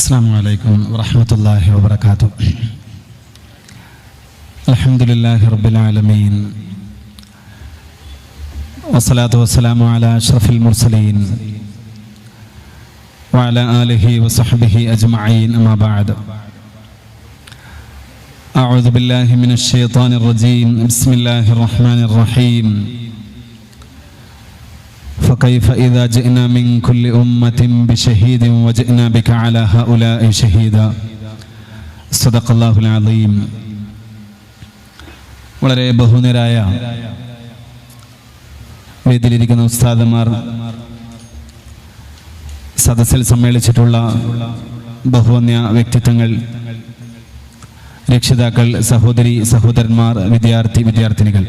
السلام عليكم ورحمة الله وبركاته. الحمد لله رب العالمين والصلاة والسلام على أشرف المرسلين وعلى آله وصحبه أجمعين. أما بعد، أعوذ بالله من الشيطان الرجيم. بسم الله الرحمن الرحيم. فكيف إذا جئنا من كل أمة بشهيد وجئنا بك على هؤلاء شهيدا. صدق الله العظيم. വളരെ ബഹുനിരായ വേദിയിലിരിക്കുന്ന ഉസ്താദുമാർ, സദസ്സിൽ സമ്മേളിച്ചിട്ടുള്ള ബഹുവന്യ വ്യക്തിത്വങ്ങൾ, രക്ഷിതാക്കൾ, സഹോദരി സഹോദരന്മാർ, വിദ്യാർത്ഥിനികൾ,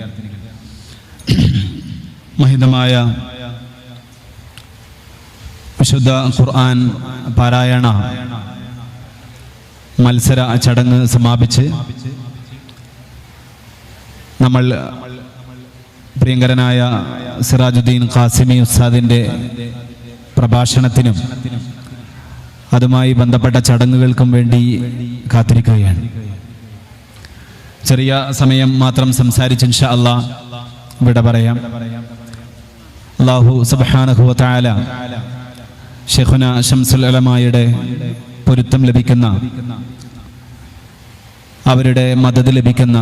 മഹിതമായ വിശുദ്ധ ഖുർആൻ പാരായണ മത്സര ചടങ്ങ് സമാപിച്ച് നമ്മൾ പ്രിയങ്കരനായ സിറാജുദ്ദീൻ ഖാസിമി ഉസ്താദിൻ്റെ പ്രഭാഷണത്തിനും അതുമായി ബന്ധപ്പെട്ട ചടങ്ങുകൾക്കും വേണ്ടി കാത്തിരിക്കുകയാണ്. ചെറിയ സമയം മാത്രം സംസാരിച്ച് ഇൻഷാ അല്ലാഹ് വിട പറയാം. അല്ലാഹു സുബ്ഹാനഹു വ തആല ശൈഖുന ശംസുൽ ഉലമായുടെ പൊരുത്തം ലഭിക്കുന്ന, അവരുടെ മദദ് ലഭിക്കുന്ന,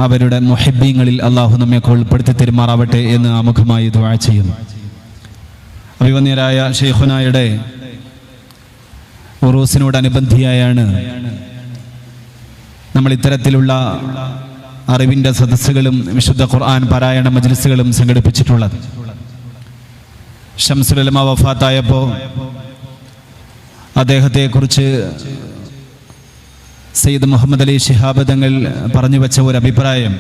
അവരുടെ മുഹിബ്ബീങ്ങളിൽ അല്ലാഹു നമ്മയൊക്കെ ഉൾപ്പെടുത്തി തെരുമാറാവട്ടെ എന്ന് ആമുഖമായി ദുആ ചെയ്യുന്നു. അഭിവന്യരായ ശൈഖുനായുടെ ഉറൂസിനോടനുബന്ധിയായാണ് നമ്മൾ ഇത്തരത്തിലുള്ള അറിവിൻ്റെ സദസ്സുകളും വിശുദ്ധ ഖുർആൻ പാരായണ മജ്ലിസുകളും സംഘടിപ്പിച്ചിട്ടുള്ളത്. ശംസുൽ ഉലമ വഫാത്തായപ്പോൾ അദ്ദേഹത്തെക്കുറിച്ച് സയ്യിദ് മുഹമ്മദ് അലി ശിഹാബ് തങ്ങൾ പറഞ്ഞു വെച്ച ഒരു അഭിപ്രായം,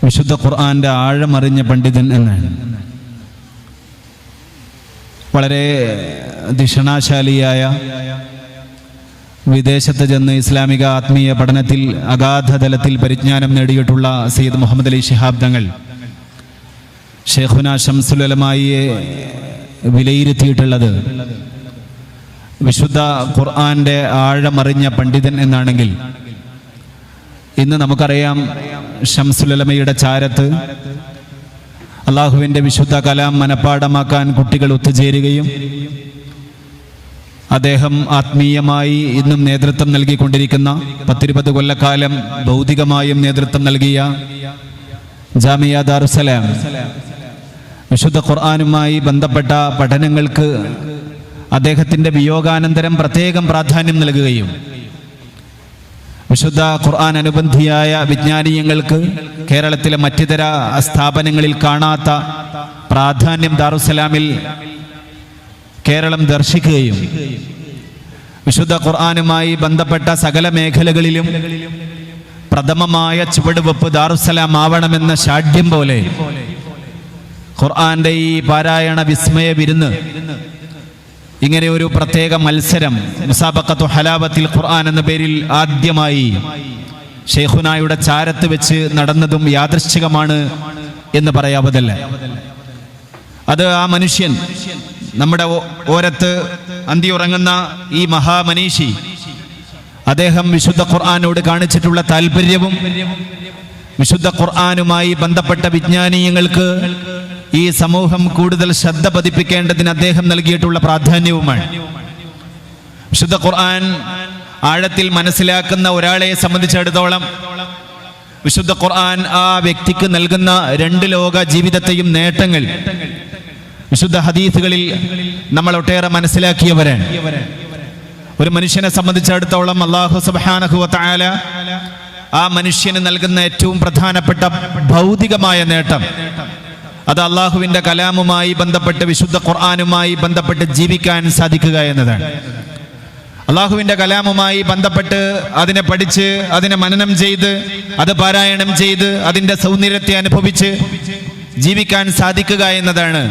വിശുദ്ധ ഖുർആന്റെ ആഴമറിഞ്ഞ പണ്ഡിതൻ എന്നാണ്. വളരെ ധിഷണാശാലിയായ, വിദേശത്ത് ചെന്ന് ഇസ്ലാമിക ആത്മീയ പഠനത്തിൽ അഗാധ തലത്തിൽ പരിജ്ഞാനം നേടിയിട്ടുള്ള സയ്യിദ് മുഹമ്മദ് അലി ശിഹാബ് തങ്ങൾ ശൈഖുന ശംസുൽ ഉലമായെ വിലയിരുത്തിയിട്ടുള്ളത് വിശുദ്ധ ഖുർആന്റെ ആഴമറിഞ്ഞ പണ്ഡിതൻ എന്നാണെങ്കിൽ, ഇന്ന് നമുക്കറിയാം ശംസുൽ ഉലമയുടെ ചാരത്ത് അള്ളാഹുവിൻ്റെ വിശുദ്ധ കലാം മനഃപ്പാഠമാക്കാൻ കുട്ടികൾ ഒത്തുചേരുകയും അദ്ദേഹം ആത്മീയമായി ഇന്നും നേതൃത്വം നൽകിക്കൊണ്ടിരിക്കുന്ന, 10-20 കൊല്ലക്കാലം ഭൗതികമായും നേതൃത്വം നൽകിയ ജാമിയ ദാറുസ്സലാം വിശുദ്ധ ഖുർആനുമായി ബന്ധപ്പെട്ട പഠനങ്ങൾക്ക് അദ്ദേഹത്തിൻ്റെ വിയോഗാനന്തരം പ്രത്യേകം പ്രാധാന്യം നൽകുകയും വിശുദ്ധ ഖുർആൻ അനുബന്ധിയായ വിജ്ഞാനീയങ്ങൾക്ക് കേരളത്തിലെ മറ്റിതര സ്ഥാപനങ്ങളിൽ കാണാത്ത പ്രാധാന്യം ദാറുസ്സലാമിൽ കേരളം ദർശിക്കുകയും വിശുദ്ധ ഖുർആനുമായി ബന്ധപ്പെട്ട സകല മേഖലകളിലും പ്രഥമമായ ചുവടുവെപ്പ് ദാറുസ്സലാം ആവണമെന്ന ഷാഢ്യം പോലെ ഖുർആന്റെ ഈ പാരായണ വിസ്മയ വിരുന്ന്, ഇങ്ങനെ ഒരു പ്രത്യേക മത്സരം മുസാബഖത്തു ഹലാവത്തിൽ ഖുർആൻ എന്ന പേരിൽ ആദ്യമായി ശൈഖുനായുടെ ചാരത്ത് വെച്ച് നടന്നതും യാദൃശ്ചികമാണ് എന്ന് പറയാവതല്ല. അത് ആ മനുഷ്യൻ, നമ്മുടെ ഓരത്ത് അന്തിയുറങ്ങുന്ന ഈ മഹാമനീഷി, അദ്ദേഹം വിശുദ്ധ ഖുർആനോട് കാണിച്ചിട്ടുള്ള താല്പര്യവും വിശുദ്ധ ഖുർആനുമായി ബന്ധപ്പെട്ട വിജ്ഞാനീയങ്ങൾക്ക് ഈ സമൂഹം കൂടുതൽ ശ്രദ്ധ പതിപ്പിക്കേണ്ടതിന് അദ്ദേഹം നൽകിയിട്ടുള്ള പ്രാധാന്യവുമാണ്. വിശുദ്ധ ഖുർആൻ ആഴത്തിൽ മനസ്സിലാക്കുന്ന ഒരാളെ സംബന്ധിച്ചിടത്തോളം വിശുദ്ധ ഖുർആൻ ആ വ്യക്തിക്ക് നൽകുന്ന 2 ലോക ജീവിതത്തെയും നേട്ടങ്ങൾ വിശുദ്ധ ഹദീസുകളിൽ നമ്മൾ ഒട്ടേറെ മനസ്സിലാക്കിയവരാണ്. ഒരു മനുഷ്യനെ സംബന്ധിച്ചിടത്തോളം അല്ലാഹു സുബ്ഹാനഹു വ തആല ആ മനുഷ്യന് നൽകുന്ന ഏറ്റവും പ്രധാനപ്പെട്ട ഭൗതികമായ നേട്ടം അത് അള്ളാഹുവിൻ്റെ കലാമുമായി ബന്ധപ്പെട്ട്, വിശുദ്ധ ഖുർആനുമായി ബന്ധപ്പെട്ട് ജീവിക്കാൻ സാധിക്കുക എന്നതാണ്. അള്ളാഹുവിൻ്റെ കലാമുമായി ബന്ധപ്പെട്ട് അതിനെ പഠിച്ച്, അതിനെ മനനം ചെയ്ത്, അത് പാരായണം ചെയ്ത്, അതിൻ്റെ സൗന്ദര്യത്തെ അനുഭവിച്ച് ജീവിക്കാൻ സാധിക്കുക എന്നതാണ്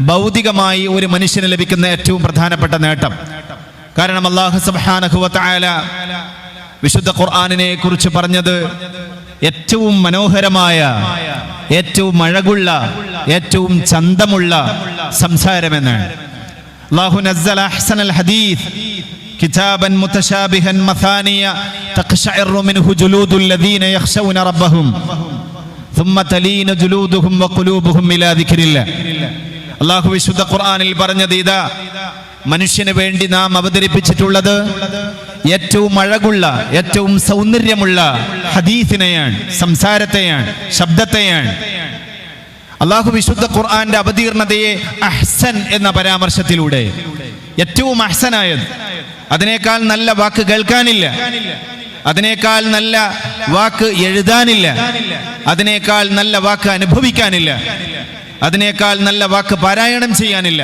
ഭൗതികമായി ഒരു മനുഷ്യന് ലഭിക്കുന്ന ഏറ്റവും പ്രധാനപ്പെട്ട നേട്ടം. കാരണം അല്ലാഹു സുബ്ഹാനഹു വ തആല വിശുദ്ധ ഖുർആനിനെ കുറിച്ച് പറഞ്ഞത് ഏറ്റവും മനോഹരമായ, ഏറ്റവും അഴകുള്ള, ഏറ്റവും ചന്തമുള്ള സംസാരമെന്നാണ്. അല്ലാഹു നസ്സല അഹ്സനൽ ഹദീസ് കിതാബൻ മുതശാബിഹൻ മസാനിയ തഖ്ശഇറു മിൻഹു ജുലൂദുൽ ലദീന യഖ്ശൗന റബ്ബഹും ثم تلين جلودهم وقلوبهم إلى ذكر الله. അല്ലാഹു വിശുദ്ധ ഖുർആനിൽ പറഞ്ഞത് ഇതാ, മനുഷ്യന് വേണ്ടി നാം അവതരിപ്പിച്ചിട്ടുള്ളത് ഏറ്റവും അഴകുള്ള, ഏറ്റവും സൗന്ദര്യമുള്ള ഹദീസിനെയാണ്, സംസാരത്തെയാണ്, ശബ്ദത്തെയാണ്. അല്ലാഹു വിശുദ്ധ ഖുർആന്റെ അവതീർണതയെ അഹ്സൻ എന്ന പരാമർശത്തിലൂടെ, ഏറ്റവും അഹ്സനായത്, അതിനേക്കാൾ നല്ല വാക്ക് കേൾക്കാനില്ല, അതിനേക്കാൾ നല്ല വാക്ക് എഴുതാനില്ല, അതിനേക്കാൾ നല്ല വാക്ക് അനുഭവിക്കാനില്ല, അതിനേക്കാൾ നല്ല വാക്ക് പാരായണം ചെയ്യാനില്ല.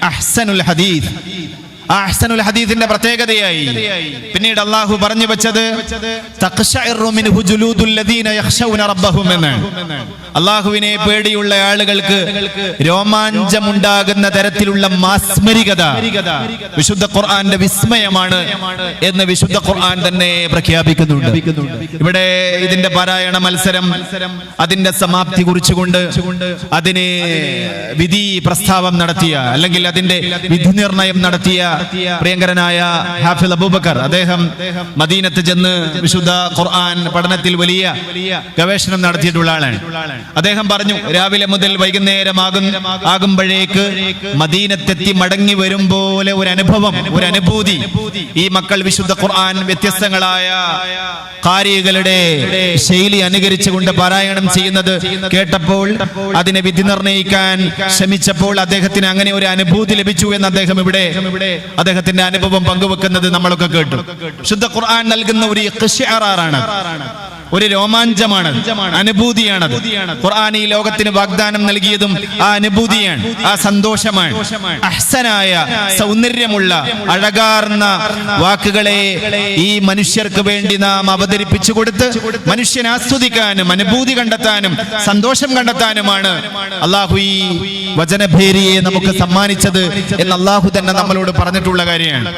അഹ്സനുൽ ഹദീസ്. അഹ്സനുൽ ഹദീസിന്റെ പ്രത്യേകതയായി പിന്നീട് അല്ലാഹു പറഞ്ഞു വെച്ചത് തഖ്ശഇറു മിൻഹു ജുലൂദുൽ ലദീന യഖ്ശൗന റബ്ബഹും എന്നാണ്. അല്ലാഹുവിനെ പേടിയുള്ള ആളുകൾക്ക് രോമാഞ്ചമുണ്ടാകുന്ന തരത്തിലുള്ള മാസ്മരികത വിശുദ്ധ ഖുർആന്റെ വിസ്മയമാണ് എന്ന് വിശുദ്ധ ഖുർആൻ തന്നെ പ്രഖ്യാപിക്കുന്നുണ്ട്. ഇവിടെ ഇതിന്റെ പാരായണ മത്സരം, അതിന്റെ സമാപ്തി കുറിച്ചുകൊണ്ട് അതിന് വിധി പ്രസ്താവം നടത്തിയ, അല്ലെങ്കിൽ അതിന്റെ വിധി നിർണയം നടത്തിയ പ്രിയങ്കരനായ ഹാഫിൽ അബൂബക്കർ, അദ്ദേഹം മദീനത്ത് ചെന്ന് വിശുദ്ധ ഖുർആൻ പഠനത്തിൽ വലിയ ഗവേഷണം നടത്തിയിട്ടുള്ള ആളാണ്. അദ്ദേഹം പറഞ്ഞു, രാവിലെ മുതൽ വൈകുന്നേരം ആകുമ്പോഴേക്ക് മദീനത്തെത്തി മടങ്ങി വരും പോലെ ഒരു അനുഭവം, ഒരു അനുഭൂതി ഈ മക്കൾ വിശുദ്ധ ഖുർആൻ വ്യത്യസ്തങ്ങളായ ഖാരികളുടെ ശൈലി അനുകരിച്ചുകൊണ്ട് പാരായണം ചെയ്യുന്നത് കേട്ടപ്പോൾ, അതിനെ വിധി നിർണയിക്കാൻ ശ്രമിച്ചപ്പോൾ അദ്ദേഹത്തിന് അങ്ങനെ ഒരു അനുഭൂതി ലഭിച്ചു എന്ന് അദ്ദേഹം ഇവിടെ അദ്ദേഹത്തിന്റെ അനുഭവം പങ്കുവെക്കുന്നത് നമ്മളൊക്കെ കേട്ടു. വിശുദ്ധ ഖുർആൻ നൽകുന്ന ഒരു ഇഖ്ശിആറാണ്, ഒരു രോമാഞ്ചമാണ്, അനുഭൂതിയാണത്. ഖുർആൻ ഈ ലോകത്തിന് വാഗ്ദാനം നൽകിയതും ആ അനുഭൂതിയാണ്, ആ സന്തോഷമാണ്. അഹ്സനായ, സൗന്ദര്യമുള്ള, അഴകാർന്ന വാക്കുകളെ ഈ മനുഷ്യർക്ക് വേണ്ടി നാം അവതരിപ്പിച്ചു കൊടുത്ത് മനുഷ്യൻ ആസ്വദിക്കാനും അനുഭൂതി കണ്ടെത്താനും സന്തോഷം കണ്ടെത്താനുമാണ് അല്ലാഹു ഈ വചനഭേരിയെ നമുക്ക് സമ്മാനിച്ചത് എന്ന് അല്ലാഹു തന്നെ നമ്മളോട് പറഞ്ഞിട്ടുള്ള കാര്യമാണ്.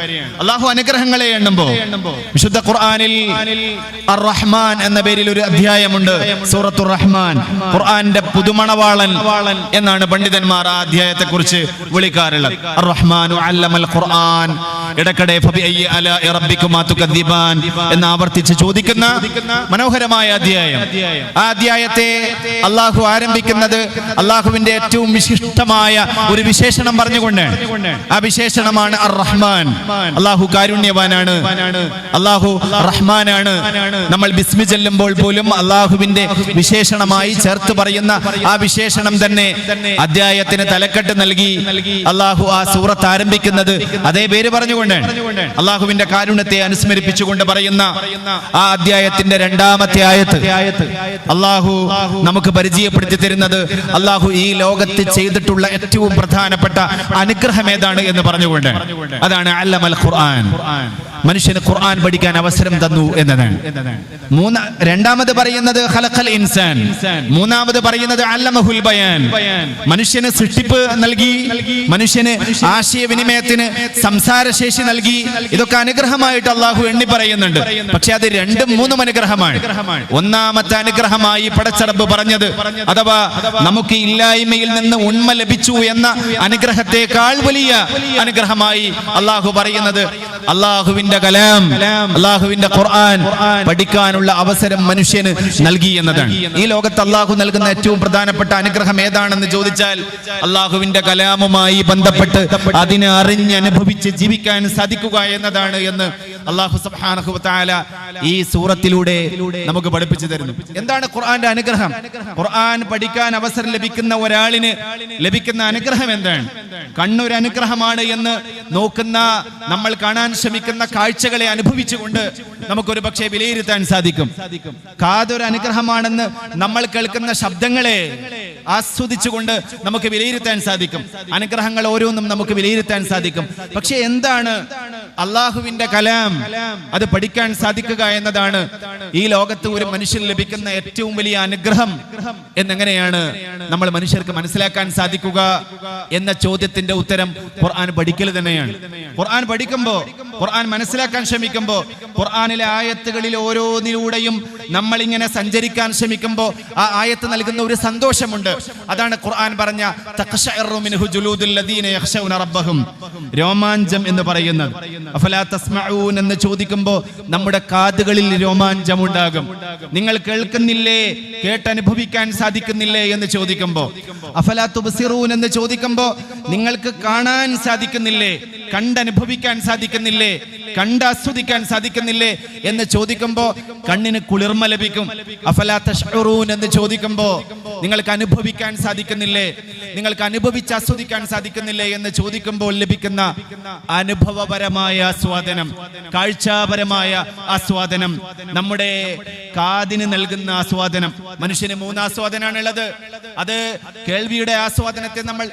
അല്ലാഹു അനുഗ്രഹങ്ങളെ എണ്ണുമ്പോൾ വിശുദ്ധ ഖുർആനിൽ അർ റഹ്മാൻ എന്ന പേരിൽ ഒരു അധ്യായമുണ്ട്, സൂറത്തുർ റഹ്മാൻ. ഖുർആന്റെ പുതുമണവാളൻ എന്നാണ് പണ്ഡിതന്മാർ ആ അധ്യായത്തെ കുറിച്ച് വിളിക്കാറുള്ളത്. അർ റഹ്മാനു അല്ലമൽ ഖുർആൻ. ഇടയ്ക്കിടെ ഫബിഅയ്യി അലാഇ റബ്ബികുമാ തുകദ്ദിബാൻ എന്ന് ആവർത്തിച്ച് ചോദിക്കുന്ന മനോഹരമായ അധ്യായം. ആ അധ്യായത്തെ അല്ലാഹു ആരംഭിക്കുന്നത് അല്ലാഹുവിന്റെ ഏറ്റവും വിശിഷ്ടമായ ഒരു വിശേഷണം പറഞ്ഞുകൊണ്ടാണ്. ആ വിശേഷണമാണ് അർ റഹ്മാൻ. അല്ലാഹു കാരുണ്യവാനാണ്, അല്ലാഹു റഹ്മാനാണ്. നമ്മൾ ബിസ്മി ചൊല്ലുമ്പോൾ പോലും അല്ലാഹുവിന്റെ വിശേഷണമായി ചേർത്ത് പറയുന്ന ആ വിശേഷണം തന്നെ അധ്യായത്തിന് തലക്കെട്ട് നൽകി അല്ലാഹു ആ സൂറത്ത് ആരംഭിക്കുന്നത് അതേ പേര് പറഞ്ഞുകൊണ്ടാണ്. അല്ലാഹുവിന്റെ കാരുണ്യത്തെ അനുസ്മരിപ്പിച്ചുകൊണ്ട് പറയുന്ന ആ അധ്യായത്തിന്റെ 2-ാമത്തെ ആയത്ത് അല്ലാഹു നമുക്ക് പരിചയപ്പെടുത്തി തരുന്നത് അല്ലാഹു ഈ ലോകത്ത് ചെയ്തിട്ടുള്ള ഏറ്റവും പ്രധാനപ്പെട്ട അനുഗ്രഹം ഏതാണ് എന്ന് പറഞ്ഞുകൊണ്ട്, അതാണ് അല്ലമൽ ഖുർആൻ. മനുഷ്യന് ഖുർആൻ പഠിക്കാൻ അവസരം തന്നു എന്നതാണ്. രണ്ടാമത് പറയുന്നത് ഖലഖൽ ഇൻസാൻ. മൂന്നാമത് പറയുന്നത് അല്ലമഹുൽ ബയാൻ. മനുഷ്യന് സൃഷ്ടിപ്പ് നൽകി, മനുഷ്യന് ആശയവിനിമയത്തിന് സംസാരശേഷി നൽകി. ഇതൊക്കെ അനുഗ്രഹമായിട്ട് അല്ലാഹു എണ്ണി പറയുന്നുണ്ട്. പക്ഷെ അത് 2-3 അനുഗ്രഹമാണ്. ഒന്നാമത്തെ അനുഗ്രഹമായി പടച്ചറബ് പറഞ്ഞത്, അഥവാ നമുക്ക് ഇല്ലായ്മയിൽ നിന്ന് ഉണ്മ ലഭിച്ചു എന്ന അനുഗ്രഹത്തെക്കാൾ വലിയ അനുഗ്രഹമായി അല്ലാഹു പറയുന്നത് അല്ലാഹുവിന്റെ കലാം, അല്ലാഹുവിന്റെ ഖുർആൻ പഠിക്കാനുള്ള അവസരം മനുഷ്യന് നൽകി എന്നതാണ്. ഈ ലോകത്ത് അല്ലാഹു നൽകുന്ന ഏറ്റവും പ്രധാനപ്പെട്ട അനുഗ്രഹം ഏതാണെന്ന് ചോദിച്ചാൽ അല്ലാഹുവിന്റെ കലാമുമായി ബന്ധപ്പെട്ട് അതിനെ അറിഞ്ഞ് അനുഭവിച്ച് ജീവിക്കാൻ സാധിക്കുക എന്നതാണ് എന്ന് അല്ലാഹു സുബ്ഹാനഹു വ തആല ഈ സൂറത്തിലൂടെ നമുക്ക് പഠിപ്പിച്ചു തരുന്നു. എന്താണ് ഖുർആന്റെ അനുഗ്രഹം? ഖുർആൻ പഠിക്കാൻ അവസരം ലഭിക്കുന്ന ഒരാളിന് ലഭിക്കുന്ന അനുഗ്രഹം എന്താണ്? കണ്ണൊരു അനുഗ്രഹമാണ് എന്ന് നോക്കുന്ന, നമ്മൾ കാണാൻ ശ്രമിക്കുന്ന കാഴ്ചകളെ അനുഭവിച്ചുകൊണ്ട് നമുക്കൊരു പക്ഷേ വിലയിരുത്താൻ സാധിക്കും. കാതൊരു അനുഗ്രഹമാണെന്ന് നമ്മൾ കേൾക്കുന്ന ശബ്ദങ്ങളെ ആസ്വദിച്ചുകൊണ്ട് നമുക്ക് വിലയിരുത്താൻ സാധിക്കും. അനുഗ്രഹങ്ങൾ ഓരോന്നും നമുക്ക് വിലയിരുത്താൻ സാധിക്കും. പക്ഷെ എന്താണ് അല്ലാഹുവിന്റെ കലാം? അത് പഠിക്കാൻ സാധിക്കുക എന്നതാണ് ഈ ലോകത്ത് ഒരു മനുഷ്യന് ലഭിക്കുന്ന ഏറ്റവും വലിയ അനുഗ്രഹം എന്നെങ്ങനെയാണ് നമ്മൾ മനുഷ്യർക്ക് മനസ്സിലാക്കാൻ സാധിക്കുക എന്ന ചോദ്യത്തിന്റെ ഉത്തരം ഖുർആൻ പഠിക്കൽ തന്നെയാണ്. ഖുർആൻ പഠിക്കുമ്പോൾ ഖുർആൻ മനസ്സിലാക്കാൻ ശ്രമിക്കുമ്പോൾ, ഖുർആനിലെ ആയത്തുകളിൽ ഓരോന്നിലൂടെയും നമ്മൾ ഇങ്ങനെ സഞ്ചരിക്കാൻ ശ്രമിക്കുമ്പോൾ ആ ആയത്ത് നൽകുന്ന ഒരു സന്തോഷമുണ്ട്. അതാണ് ഖുർആൻ പറഞ്ഞ തഖ്ശഇറു മിൻഹു ജുലൂദുൽ ലദീന യഖ്ശൗന റബ്ബഹും, രോമാഞ്ചം എന്ന് പറയുന്നത്. അഫലാ തസ്മഊൻ എന്ന് ചോദിക്കുമ്പോൾ നമ്മുടെ കാതുകളിൽ രോമാഞ്ചം ഉണ്ടാകും. നിങ്ങൾ കേൾക്കുന്നില്ലേ, കേട്ടനുഭവിക്കാൻ സാധിക്കുന്നില്ലേ എന്ന് ചോദിക്കുമ്പോൾ, അഫലാ തുബ്സിറൂൻ എന്ന് ചോദിക്കുമ്പോൾ നിങ്ങൾക്ക് കാണാൻ സാധിക്കുന്നില്ലേ, കണ്ടനുഭവിക്കാൻ സാധിക്കുന്നില്ലേ, കണ്ടാസ്വദിക്കാൻ സാധിക്കുന്നില്ലേ എന്ന് ചോദിക്കുമ്പോൾ കണ്ണിന് കുളിർമ ലഭിക്കും. അഫലാ തശ്ഉറൂൻ എന്ന് ചോദിക്കുമ്പോൾ നിങ്ങൾക്ക് അനുഭവിക്കാൻ സാധിക്കുന്നില്ലേ, നിങ്ങൾക്ക് അനുഭവിച്ച് ആസ്വദിക്കാൻ സാധിക്കുന്നില്ലേ എന്ന് ചോദിക്കുമ്പോൾ ലഭിക്കുന്ന അനുഭവപരമായ ആസ്വാദനം, കാഴ്ചാപരമായ ആസ്വാദനം, നമ്മുടെ കാതിന് നൽകുന്ന ആസ്വാദനം. മനുഷ്യന് 3 ആസ്വാദനമാണുള്ളത്. അത് കേൾവിയുടെ ആസ്വാദനത്തെ നമ്മൾ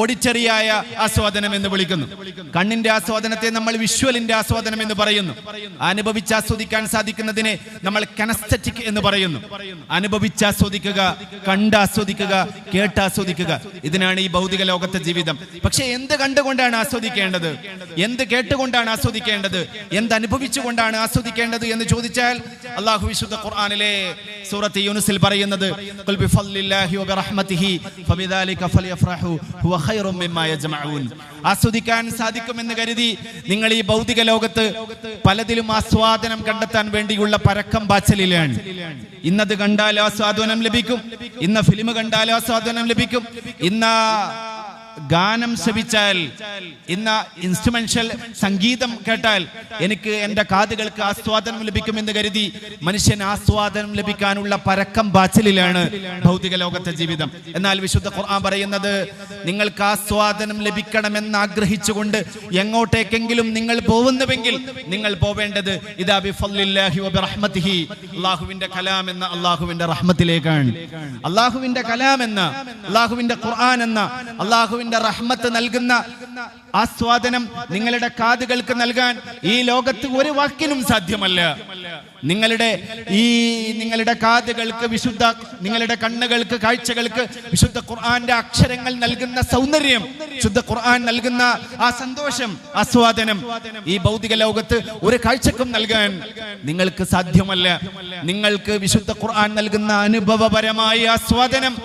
ഓഡിറ്ററിയായ ആസ്വാദനം എന്ന് വിളിക്കുന്നു. കണ്ണിന്റെ ആസ്വാദനത്തെ നമ്മൾ വിഷ്വലിന്റെ ആസ്വാദനം എന്ന് പറയുന്നു. അനുഭവിച്ച് ആസ്വദിക്കാൻ സാധിക്കുന്നതിനെ നമ്മൾ കനസ്തെറ്റിക് എന്ന് പറയുന്നു. അനുഭവിച്ചാസ്വദിക്കുക, കണ്ടാസ്വദിക്കുക, കേട്ടാസ്വദിക്കുക, ഇതിനാണ് ഈ ഭൗതിക ലോകത്തെ ജീവിതം. പക്ഷെ എന്ത് കണ്ടുകൊണ്ടാണ് ആസ്വദിക്കേണ്ടത്, എന്ത് കേട്ടുകൊണ്ടാണ് ആസ്വദിക്കേണ്ടത്, എന്ത് അനുഭവിച്ചുകൊണ്ടാണ് ആസ്വദിക്കേണ്ടത് എന്ന് ചോദിച്ചാൽ അല്ലാഹു വിശുദ്ധ ഖുർആനിലെ സൂറത്ത് യൂനുസിൽ പറയുന്നത് ഖുൽ ബിഫദ്ലില്ലാഹി വബിറഹ്മതിഹി ഫബിദാലിക ഫലിയഫ്റഹു ഹുവ ഖൈറും മിമ്മാ യജ്മഊൻ. ആസ്വദിക്കാൻ സാധിക്കുമെന്ന് കരുതി നിങ്ങൾ ഈ ഭൗതിക ലോകത്ത് പലതിലും ആസ്വാദനം കണ്ടെത്താൻ വേണ്ടിയുള്ള പരക്കം പാച്ചലിലാണ്. ഇന്നത് കണ്ടാൽ ആസ്വാദനം ലഭിക്കും, ഇന്ന ഫിലിം കണ്ടാൽ ആസ്വാദനം ലഭിക്കും, ഇന്ന ഗാനം ശ്രവിച്ചാൽ, ഇന്ന ഇൻസ്ട്രുമെന്റൽ സംഗീതം കേട്ടാൽ എനിക്ക് എൻ്റെ കാതുകൾക്ക് ആസ്വാദനം ലഭിക്കുമെന്ന് കരുതി മനുഷ്യൻ ആസ്വാദനം ലഭിക്കാനുള്ള പരക്കം പാച്ചിലാണ് ഭൗതിക ലോകത്തെ ജീവിതം. എന്നാൽ വിശുദ്ധ ഖുർആൻ പറയുന്നത് നിങ്ങൾക്ക് ആസ്വാദനം ലഭിക്കണമെന്ന് ആഗ്രഹിച്ചുകൊണ്ട് എങ്ങോട്ടേക്കെങ്കിലും നിങ്ങൾ പോകുന്നുവെങ്കിൽ നിങ്ങൾ പോവേണ്ടത് ഇദാ ബിഫദ്ലില്ലാഹി വബിറഹ്മതിഹി, അല്ലാഹുവിന്റെ കലാം എന്ന അല്ലാഹുവിന്റെ റഹ്മത്തിലേക്കാണ്. അല്ലാഹുവിന്റെ കലാം എന്ന, അല്ലാഹുവിന്റെ ഖുർആൻ എന്ന അല്ലാഹുവിന്റെ റഹ്മത്ത് നൽകുന്ന ആസ്വാദനം നിങ്ങളുടെ കാതുകൾക്ക് നൽകാൻ ഈ ലോകത്ത് ഒരു വാക്കിനും സാധ്യമല്ല. നിങ്ങളുടെ കാതുകൾക്ക് വിശുദ്ധ, നിങ്ങളുടെ കണ്ണുകൾക്ക്, കാഴ്ചകൾക്ക് വിശുദ്ധ ഖുർആന്റെ അക്ഷരങ്ങൾ നൽകുന്ന സൗന്ദര്യം, വിശുദ്ധ ഖുർആൻ നൽകുന്ന ആ സന്തോഷം, ആസ്വാദനം ഈ ഭൗതിക ലോകത്ത് ഒരു കാഴ്ചക്കും നൽകാൻ നിങ്ങൾക്ക് സാധ്യമല്ല. നിങ്ങൾക്ക് വിശുദ്ധ ഖുർആൻ നൽകുന്ന അനുഭവപരമായ ആസ്വാദനം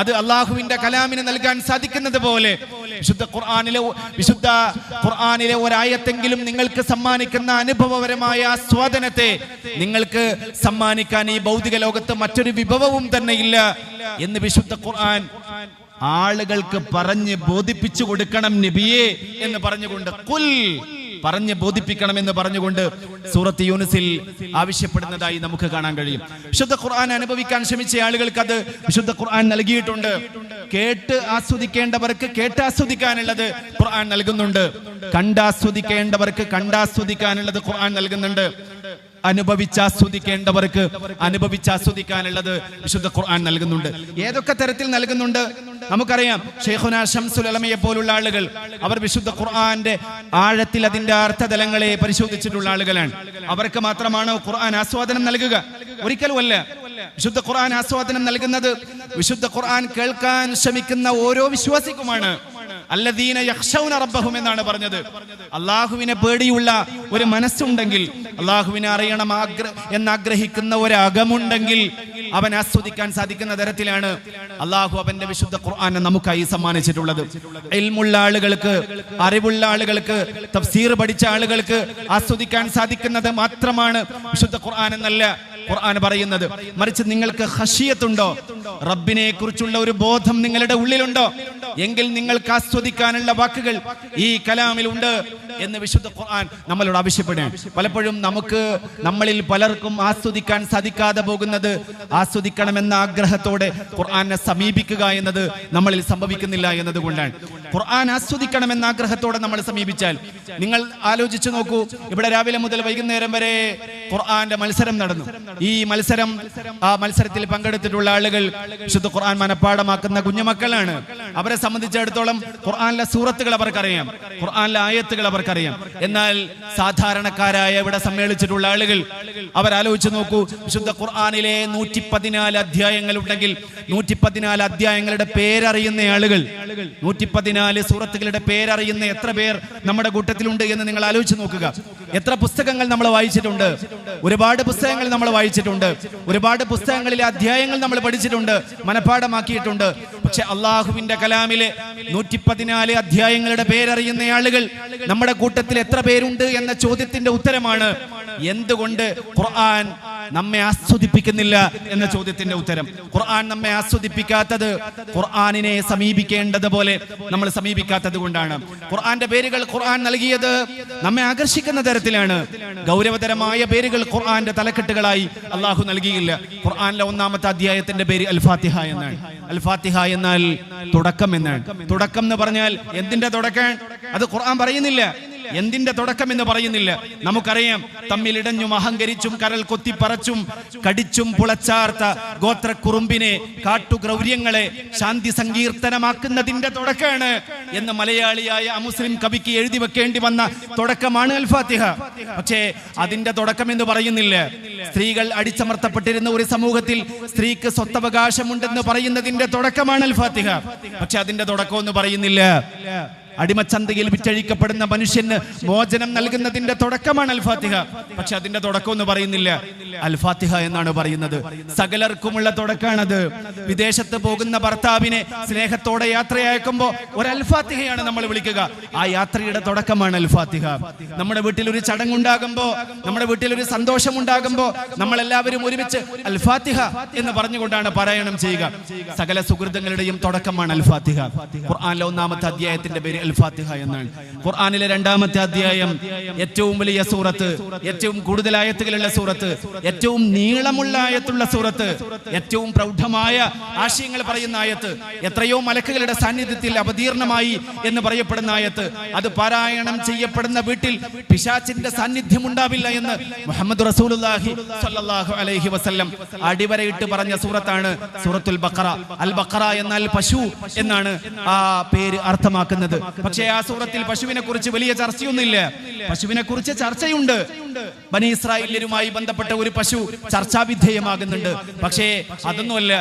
അത് അല്ലാഹുവിന്റെ കലാമിന് നൽകാൻ സാധിക്കുന്നത് പോലെ വിശുദ്ധ ഖുർആനിലെ ഒരായത്തെങ്കിലും നിങ്ങൾക്ക് സമ്മാനിക്കുന്ന അനുഭവപരമായ ആസ്വാദനത്തെ നിങ്ങൾക്ക് സമ്മാനിക്കാൻ ഈ ഭൗതിക ലോകത്ത് മറ്റൊരു വിഭവവും തന്നെ ഇല്ല എന്ന് വിശുദ്ധ ഖുർആൻ ആളുകൾക്ക് പറഞ്ഞ് ബോധിപ്പിച്ചു കൊടുക്കണം നബിയേ എന്ന് പറഞ്ഞുകൊണ്ട്, ഖുൽ പറഞ്ഞ് ബോധിപ്പിക്കണമെന്ന് പറഞ്ഞുകൊണ്ട് സൂറത്ത് യൂനുസിൽ ആവശ്യപ്പെടുന്നതായി നമുക്ക് കാണാൻ കഴിയും. വിശുദ്ധ ഖുർആൻ അനുഭവിക്കാൻ ശ്രമിച്ച ആളുകൾക്ക് അത് വിശുദ്ധ ഖുർആൻ നൽകിയിട്ടുണ്ട്. കേട്ട് ആസ്വദിക്കേണ്ടവർക്ക് കേട്ടാസ്വദിക്കാനുള്ളത് ഖുർആൻ നൽകുന്നുണ്ട്. കണ്ടാസ്വദിക്കേണ്ടവർക്ക് കണ്ടാസ്വദിക്കാനുള്ളത് ഖുർആൻ നൽകുന്നുണ്ട്. അനുഭവിച്ചാസ്വദിക്കേണ്ടവർക്ക് അനുഭവിച്ചാസ്വദിക്കാനുള്ളത് വിശുദ്ധ ഖുർആൻ നൽകുന്നുണ്ട്. ഏതൊക്കെ തരത്തിൽ നൽകുന്നുണ്ട് നമുക്കറിയാം. ശൈഖുനാ ശംസുൽ ഉലമയെ പോലുള്ള ആളുകൾ അവർ വിശുദ്ധ ഖുർആന്റെ ആഴത്തിൽ അതിന്റെ അർത്ഥതലങ്ങളെ പരിശോധിച്ചിട്ടുള്ള ആളുകളാണ്. അവർക്ക് മാത്രമാണോ ഖുർആൻ ആസ്വാദനം നൽകുക? ഒരിക്കലുമല്ല. വിശുദ്ധ ഖുർആൻ ആസ്വാദനം നൽകുന്നത് വിശുദ്ധ ഖുർആൻ കേൾക്കാൻ ശ്രമിക്കുന്ന ഓരോ വിശ്വാസിക്കുമാണ്. അല്ലദീന യഖ്ശൗന റബ്ബഹും എന്നാണ് പറഞ്ഞത്. അല്ലാഹുവിനെ പേടിയുള്ള ഒരു മനസ്സുണ്ടെങ്കിൽ, അല്ലാഹുവിനെ അറിയണം എന്നാഗ്രഹിക്കുന്ന ഒരു അകമുണ്ടെങ്കിൽ അവൻ ആസ്വദിക്കാൻ സാധിക്കുന്ന തരത്തിലാണ് അല്ലാഹു അവന്റെ വിശുദ്ധ ഖുർആനെ നമുക്കായി സമ്മാനിച്ചിട്ടുള്ളത്. ഇൽമുള്ള ആളുകൾക്ക്, അറിവുള്ള ആളുകൾക്ക്, തഫ്സീർ പഠിച്ച ആളുകൾക്ക് ആസ്വദിക്കാൻ സാധിക്കുന്നത് മാത്രമാണ് വിശുദ്ധ ഖുർആൻ എന്നല്ല ഖുർആൻ പറയുന്നത്. മറിച്ച് നിങ്ങൾക്ക് ഖശിയത്തുണ്ടോ, റബ്ബിനെ കുറിച്ചുള്ള ഒരു ബോധം നിങ്ങളുടെ ഉള്ളിലുണ്ടോ എങ്കിൽ നിങ്ങൾക്ക് ആസ്വദിക്കാനുള്ള വാക്കുകൾ ഈ കലാമിലുണ്ട് എന്ന് വിശുദ്ധ ഖുർആൻ നമ്മളോട് ആവശ്യപ്പെടുകയാണ്. പലപ്പോഴും നമ്മളിൽ പലർക്കും ആസ്വദിക്കാൻ സാധിക്കാതെ പോകുന്നത് ആസ്വദിക്കണമെന്ന ആഗ്രഹത്തോടെ ഖുർആനെ സമീപിക്കുക എന്നത് നമ്മളിൽ സംഭവിക്കുന്നില്ല എന്നതുകൊണ്ടാണ്. ഖുർആൻ ആസ്വദിക്കണമെന്ന ആഗ്രഹത്തോടെ നമ്മൾ സമീപിച്ചാൽ, നിങ്ങൾ ആലോചിച്ചു നോക്കൂ, ഇവിടെ രാവിലെ മുതൽ വൈകുന്നേരം വരെ ഖുർആന്റെ മത്സരം നടന്നു. ഈ മത്സരത്തിൽ പങ്കെടുത്തിട്ടുള്ള ആളുകൾ വിശുദ്ധ ഖുർആൻ മനഃപ്പാഠമാക്കുന്ന കുഞ്ഞുമക്കളാണ്. അവരെ സംബന്ധിച്ചിടത്തോളം ഖുർആനിലെ സൂറത്തുകൾ അവർക്കറിയാം, ഖുർആനിലെ ആയത്തുകൾ അവർക്കറിയാം. എന്നാൽ സാധാരണക്കാരായ ഇവിടെ സമ്മേളിച്ചിട്ടുള്ള ആളുകൾ അവരാലോചിച്ച് നോക്കൂ, വിശുദ്ധ ഖുർആനിലെ 114 അധ്യായങ്ങൾ ഉണ്ടെങ്കിൽ 114 അധ്യായങ്ങളുടെ പേരറിയുന്ന ആളുകൾ, 114 സൂറത്തുകളുടെ പേരറിയുന്ന എത്ര പേർ നമ്മുടെ കൂട്ടത്തിലുണ്ട് എന്ന് നിങ്ങൾ ആലോചിച്ച് നോക്കുക. എത്ര പുസ്തകങ്ങൾ നമ്മൾ വായിച്ചിട്ടുണ്ട്, ഒരുപാട് പുസ്തകങ്ങൾ നമ്മൾ വായിച്ചിട്ടുണ്ട്, ഒരുപാട് പുസ്തകങ്ങളിലെ അധ്യായങ്ങൾ നമ്മൾ പഠിച്ചിട്ടുണ്ട്, മനഃപ്പാഠമാക്കിയിട്ടുണ്ട്. പക്ഷെ അള്ളാഹുവിന്റെ കലാമിലെ 114 അധ്യായങ്ങളുടെ പേരറിയുന്ന ആളുകൾ നമ്മുടെ കൂട്ടത്തിൽ എത്ര പേരുണ്ട് എന്ന ചോദ്യത്തിന്റെ ഉത്തരമാണ് എന്തുകൊണ്ട് ഖുർആൻ നമ്മെ ആസ്വദിപ്പിക്കുന്നില്ല എന്ന ചോദ്യത്തിന്റെ ഉത്തരം. ഖുർആൻ നമ്മെ ആസ്വദിപ്പിക്കാത്തത് ഖുർആനിനെ സമീപിക്കേണ്ടതുപോലെ നമ്മൾ സമീപിക്കാത്തത് കൊണ്ടാണ്. ഖുർആന്റെ പേരുകൾ ഖുർആൻ നൽകിയത് നമ്മെ ആകർഷിക്കുന്ന തരത്തിലാണ്. ഗൗരവതരമായ പേരുകൾ ഖുർആന്റെ തലക്കെട്ടുകളായി അള്ളാഹു നൽകിയില്ല. ഖുർആനിലെ 1-ാമത്തെ അധ്യായത്തിന്റെ പേര് അൽ ഫാത്തിഹ എന്നാണ്. അൽ ഫാത്തിഹ എന്നാൽ തുടക്കം എന്നാണ്. തുടക്കം എന്ന് പറഞ്ഞാൽ എന്തിന്റെ തുടക്കം? അത് ഖുർആൻ പറയുന്നില്ല. എന്തിന്റെ തുടക്കം എന്ന് പറയുന്നില്ല. നമുക്കറിയാം, തമ്മിലിടഞ്ഞും അഹങ്കരിച്ചും കരൽ കൊത്തിപ്പറച്ചും കടിച്ചും പുളച്ചാർത്ത ഗോത്രക്കുറുമ്പിനെ, കാട്ടുഗ്രൗര്യങ്ങളെ ശാന്തി സങ്കീർത്തനമാക്കുന്നതിന്റെ തുടക്കമാണ് എന്ന് മലയാളിയായ അമുസ്ലിം കവിക്ക് എഴുതി വെക്കേണ്ടി വന്ന തുടക്കമാണ് അൽ ഫാത്തിഹ. പക്ഷേ അതിന്റെ തുടക്കം എന്ന് പറയുന്നില്ല. സ്ത്രീകൾ അടിച്ചമർത്തപ്പെട്ടിരുന്ന ഒരു സമൂഹത്തിൽ സ്ത്രീക്ക് സ്വത്തവകാശമുണ്ടെന്ന് പറയുന്നതിന്റെ തുടക്കമാണ് അൽ ഫാത്തിഹ. പക്ഷെ അതിന്റെ തുടക്കം എന്ന് പറയുന്നില്ല. അടിമച്ചന്തയിൽ വിറ്റഴിക്കപ്പെടുന്ന മനുഷ്യന് മോചനം നൽകുന്നതിന്റെ തുടക്കമാണ് അൽ ഫാത്തിഹ. പക്ഷെ അതിന്റെ തുടക്കം എന്ന് പറയുന്നില്ല. അൽ ഫാത്തിഹ എന്നാണ് പറയുന്നത്. സകലർക്കുമുള്ള തുടക്കമാണത്. വിദേശത്ത് പോകുന്ന ഭർത്താവിനെ സ്നേഹത്തോടെ യാത്രയയക്കുമ്പോൾ ഒരു അൽ ഫാത്തിഹയാണ് നമ്മൾ വിളിക്കുക. ആ യാത്രയുടെ തുടക്കമാണ് അൽ ഫാത്തിഹ. നമ്മുടെ വീട്ടിൽ ഒരു ചടങ്ങുണ്ടാകുമ്പോ, നമ്മുടെ വീട്ടിൽ ഒരു സന്തോഷം ഉണ്ടാകുമ്പോ നമ്മളെല്ലാവരും ഒരുമിച്ച് അൽ ഫാത്തിഹ എന്ന് പറഞ്ഞുകൊണ്ടാണ് പാരായണം ചെയ്യുക. സകല സുഹൃത്തുക്കളുടെയും തുടക്കമാണ് അൽ ഫാത്തിഹ. ഖുർആനിലെ 1-ാമത്തെ അധ്യായത്തിന്റെ പേര് അൽ ഫാത്തിഹ എന്നാണ്. ഖുർആനിലെ 2-ാമത്തെ അധ്യായം ഏറ്റവും വലിയ സൂറത്ത്, ഏറ്റവും കൂടുതൽ ആയത്തുകളുള്ള സൂറത്ത്, ഏറ്റവും നീളമുള്ള ആയത്തുള്ള സൂറത്ത്, ഏറ്റവും പ്രൗഢമായ ആശയങ്ങൾ പറയുന്ന ആയത്ത്, എത്രയോ മലക്കുകളുടെ സാന്നിധ്യത്തിൽ അവതീർണമായി എന്ന് പറയപ്പെടുന്ന ആയത്ത്. അത് പാരായണം ചെയ്യപ്പെടുന്ന വീട്ടിൽ പിശാചിന്റെ സാന്നിധ്യം ഉണ്ടാവില്ല എന്ന് മുഹമ്മദ് റസൂലുള്ളാഹി സ്വല്ലല്ലാഹു അലൈഹി വസല്ലം അടിവരയിട്ട് പറഞ്ഞ സൂറത്താണ് സൂറത്തുൽ ബഖറ. അൽ ബഖറ എന്നാൽ പശു എന്നാണ് ആ പേര് അർത്ഥമാക്കുന്നത്. പക്ഷേ ആ സൂറത്തിൽ പശുവിനെ കുറിച്ച് വലിയ ചർച്ചയൊന്നുമില്ല. പശുവിനെ കുറിച്ച് ചർച്ചയുണ്ട്. ബനി ഇസ്രായേലിയരുമായി ബന്ധപ്പെട്ട ഒരു പശു ചർച്ചാവിധേയമാകുന്നുണ്ട്. പക്ഷേ അതൊന്നുമല്ല.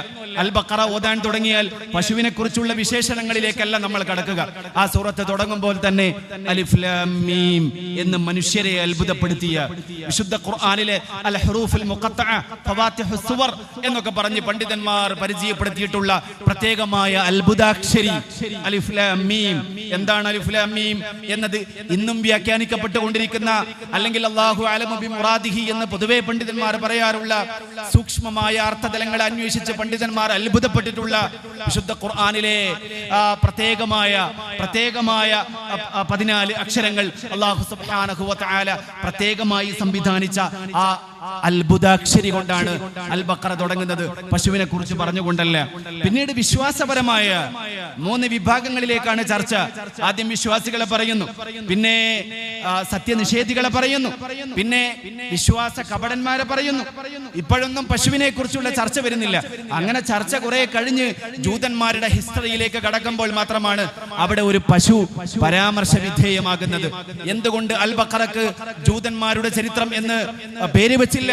അൽ ബഖറ ഓതാൻ തുടങ്ങിയാൽ പശുവിനെ കുറിച്ചുള്ള വിശേഷണങ്ങളിലേക്കല്ല നമ്മൾ കടക്കുക. ആ സൂറത്ത് തുടങ്ങുമ്പോൾ തന്നെ അലിഫ് ലാം മീം എന്ന് മനുഷ്യരെ അത്ഭുതപ്പെടുത്തിയ വിശുദ്ധ ഖുർആനിലെ അൽ ഹുറൂഫുൽ മുഖത്തഅ ഫവാത്തിഹുസ് സുവർ എന്നൊക്കെ പറഞ്ഞ് പണ്ഡിതന്മാർ പരിചയപ്പെടുത്തിയിട്ടുള്ള പ്രത്യേകമായ അത്ഭുതാക്ഷരി അലിഫ് ലാം മീം. എന്താണ് അലിഫ് ലാം മീം എന്നത് ഇന്നും വ്യാഖ്യാനിക്കപ്പെട്ടുകൊണ്ടിരിക്കുന്ന, അല്ലെങ്കിൽ അല്ലാഹു അലമു ബിമുറാദിഹി എന്ന് പൊതുവെ പണ്ഡിതന്മാർ പറയാറുള്ള സൂക്ഷ്മമായ അർത്ഥതലങ്ങൾ അന്വേഷിച്ച് പണ്ഡിതന്മാർ അത്ഭുതപ്പെട്ടിട്ടുള്ള വിശുദ്ധ ഖുർആനിലെ പ്രത്യേകമായ 14 അക്ഷരങ്ങൾ അല്ലാഹു സുബ്ഹാനഹു വ തആല പ്രത്യേകമായി സംവിധാനിച്ച ആ അത്ഭുതാക്ഷരി കൊണ്ടാണ് അൽ ബഖറ തുടങ്ങുന്നത്. പശുവിനെ കുറിച്ച് പറഞ്ഞുകൊണ്ടല്ല. പിന്നീട് വിശ്വാസപരമായ 3 വിഭാഗങ്ങളിലേക്കാണ് ചർച്ച. ആദ്യം വിശ്വാസികളെ പറയുന്നു, പിന്നെ സത്യനിഷേധികളെ പറയുന്നു, പിന്നെ വിശ്വാസ കപടന്മാരെ പറയുന്നു. ഇപ്പോഴൊന്നും പശുവിനെ കുറിച്ചുള്ള ചർച്ച വരുന്നില്ല. അങ്ങനെ ചർച്ച കുറെ കഴിഞ്ഞ് ജൂതന്മാരുടെ ഹിസ്റ്ററിയിലേക്ക് കടക്കുമ്പോൾ മാത്രമാണ് അവിടെ ഒരു പശു പരാമർശ വിധേയമാകുന്നത്. എന്തുകൊണ്ട് അൽ ബഖറക്ക് ജൂതന്മാരുടെ ചരിത്രം എന്ന് പേര് വെച്ചില്ല?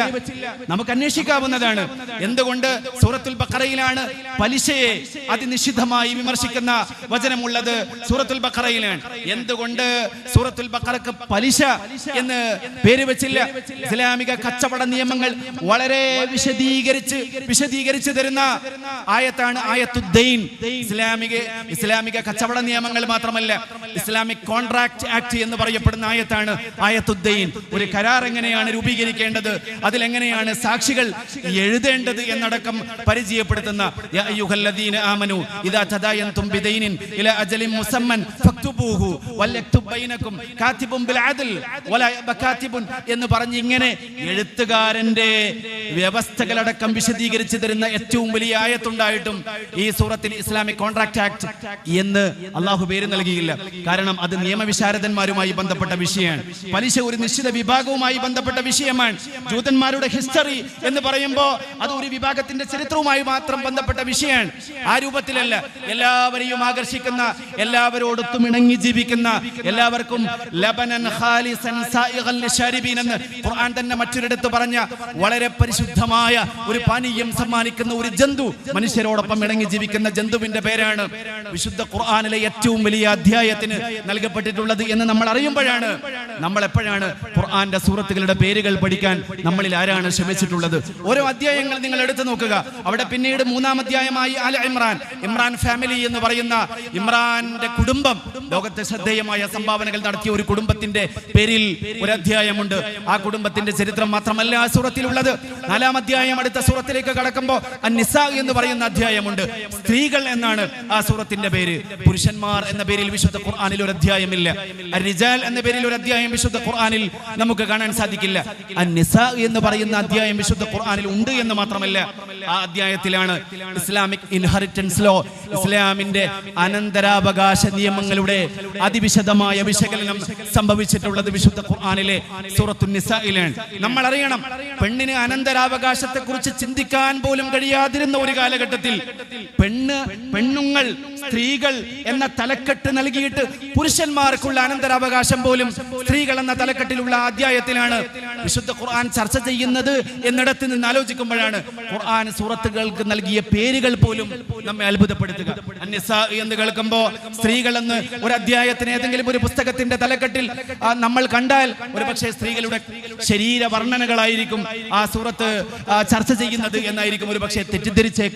നമുക്ക് അന്വേഷിക്കാവുന്നതാണ്. എന്തുകൊണ്ട് സൂറത്തുൽ ബഖറയിലാണ് പലിശയെ അതിനിഷിദ്ധമായി വിമർശിക്കുന്ന വചനമുള്ളത്? സൂറത്തുൽ ബഖറയിലാണ്. എന്തുകൊണ്ട് സൂറത്തുൽ ബഖറക്ക് പലിശ എന്ന് പേര് വെച്ചില്ല? ഇസ്ലാമിക കച്ചവട നിയമങ്ങൾ വളരെ വിശദീകരിച്ച് തരുന്ന ആയത്താണ് ആയത്തുദ്ദൈൻ. ഇസ്ലാമിക കച്ചവട നിയമങ്ങൾ മാത്രമല്ല, ഇസ്ലാമിക് കോൺട്രാക്ട് ആക്ട് എന്ന് പറയപ്പെടുന്ന ആയത്താണ് ആയത്തുദ്ദൈൻ. ഒരു കരാർ എങ്ങനെയാണ് രൂപീകരിക്കേണ്ടത്, അതിലെങ്ങനെയാണ് സാക്ഷികൾ എഴുതേണ്ടത് എന്നടക്കം പരിചയപ്പെടുത്തുന്ന യാ അയ്യുഹല്ലദീന ആമനു ഇദാ തദായൻതും ബിദൈനിൻ ഇലാ അജലിൻ മുസമ്മൻ ഫക്തുബൂഹു വൽയക്തുബ് ബൈനകും കാതിബുൻ ബിൽ അദ്ൽ വലാ ബകാതിബുൻ എന്ന് പറഞ്ഞ് ഇങ്ങനെ എഴുത്തുകാരന്റെ വ്യവസ്ഥകളടക്കം വിശദീകരിച്ചു തരുന്ന ഏറ്റവും വലിയ ആയത്തുണ്ടായിട്ടും ഈ സൂറത്തിൽ ഇസ്ലാമിക് കോൺട്രാക്ട് ആക്ട് എന്ന് അള്ളാഹു പേര് നൽകിയില്ല. കാരണം അത് നിയമവിശാരദന്മാരുമായി ബന്ധപ്പെട്ട വിഷയമാണ്. പലിശ ഒരു നിശ്ചിത വിഭാഗവുമായി ബന്ധപ്പെട്ട വിഷയമാണ്. ജൂതന്മാരുടെ ഹിസ്റ്ററി എന്ന് പറയുമ്പോൾ അത് ഒരു വിഭാഗത്തിന്റെ ചരിത്രവുമായി മാത്രം ബന്ധപ്പെട്ട വിഷയമാണ്. ആ രൂപത്തിലല്ല, എല്ലാവരെയും ആകർഷിക്കുന്ന, എല്ലാവരോടൊത്തും ഇണങ്ങി ജീവിക്കുന്ന, എല്ലാവർക്കും ലബനൻ ഖാലിസൻ സായിഗൻ ലിശാരിബീൻ എന്ന് ഖുർആൻ തന്നെ മറ്റൊരിടത്ത് പറഞ്ഞ വളരെ പരിശുദ്ധമായ ഒരു പാനീയം സമ്മാനിക്കുന്ന ഒരു ജന്തു, മനുഷ്യരോടൊപ്പം ഇണങ്ങി ജീവിക്കുന്ന ജന്തുവിന്റെ പേരാണ് വിശുദ്ധ ഖുർആനിലെ ഏറ്റവും വലിയ അധ്യായത്തിന് നൽകപ്പെട്ടിട്ടുള്ളത് എന്ന് നമ്മൾ അറിയുമ്പോഴാണ്, നമ്മൾ എപ്പോഴാണ് ഖുർആന്റെ സൂറത്തുകളുടെ പേരുകൾ പഠിക്കാൻ നമ്മളിൽ ആരാണ് ശ്രമിച്ചിട്ടുള്ളത്. ഓരോ അധ്യായങ്ങൾ നിങ്ങൾ എടുത്തു നോക്കുക. അവിടെ പിന്നീട് 3-ാം അധ്യായമായി ആല ഇമ്രാൻ, ഇമ്രാൻ ഫാമിലി എന്ന് പറയുന്ന ഇമ്രാന്റെ കുടുംബം, ലോകത്തെ ശ്രദ്ധേയമായ സംഭാവനകൾ നടത്തിയ ഒരു കുടുംബത്തിന്റെ പേരിൽ ഒരു അധ്യായമുണ്ട്. ആ കുടുംബത്തിന്റെ ചരിത്രം മാത്രമല്ല ആ സൂറത്തിലുള്ളത്. 4-ാം അധ്യായം അടുത്ത സൂറത്തിലേക്ക് കടക്കുമ്പോൾ അൻ-നിസാ എന്ന് പറയുന്ന അധ്യായമുണ്ട്. സ്ത്രീകൾ എന്നാണ് ആ സൂറത്തിന്റെ പേര്. പുരുഷന്മാർ എന്ന പേരിൽ വിശുദ്ധ ഖുർആനിൽ ഒരു അധ്യായമില്ല. അർ-റിജാൽ എന്ന പേരിൽ ഒരു അധ്യായം വിശുദ്ധ ഖുർആനിൽ നമുക്ക് കാണാൻ സാധിക്കില്ല. അൻ-നിസാ എന്ന് പറയുന്ന അധ്യായം വിശുദ്ധ ഖുർആനിൽ ഉണ്ട് എന്ന് മാത്രമല്ല, ആ അധ്യായത്തിലാണ് ഇസ്ലാമിക് ഇൻഹെറിറ്റൻസ് ലോ, ഇസ്ലാമിന്റെ അനന്തരാവകാശ നിയമങ്ങളുടെ അതിവിശദമായ വിശകലനം സംഭവിച്ചിട്ടുള്ളത് വിശുദ്ധ ഖുർആനിലെ സൂറത്തുൻ നിസായിലാണ്. നമ്മൾ അറിയണം, പെണ്ണിന് അനന്തരാവകാശത്തെ കുറിച്ച് ചിന്തിക്കാൻ പോലും കഴിയാതിരുന്ന ഒരു കാലഘട്ടത്തിൽ പെണ്ണുങ്ങൾ, സ്ത്രീകൾ എന്ന തലക്കെട്ട് നൽകിയിട്ട് പുരുഷന്മാർക്കുള്ള അനന്തരാവകാശം പോലും സ്ത്രീകൾ എന്ന തലക്കെട്ടിലുള്ള അധ്യായത്തിലാണ് വിശുദ്ധ ഖുർആൻ ചർച്ച ചെയ്യുന്നത് എന്നിടത്ത് നിന്ന് ആലോചിക്കുമ്പോഴാണ് ഖുർആൻ സൂറത്തുകൾക്ക് നൽകിയ പേരുകൾ പോലും നമ്മെ അത്ഭുതപ്പെടുത്തുക. അൻ-നിസാ എന്ന് കേൾക്കുമ്പോൾ സ്ത്രീകൾ എന്ന് ഒരു അധ്യായത്തിന് ഏതെങ്കിലും ഒരു പുസ്തകത്തിന്റെ തലക്കെട്ടിൽ നമ്മൾ കണ്ടാൽ ഒരുപക്ഷെ സ്ത്രീകളുടെ ശരീര വർണ്ണനകളായിരിക്കും ആ സൂറത്ത് ചർച്ച ചെയ്യുന്നത് എന്നായിരിക്കും ഒരുപക്ഷെ തെറ്റിദ്ധരിച്ചേ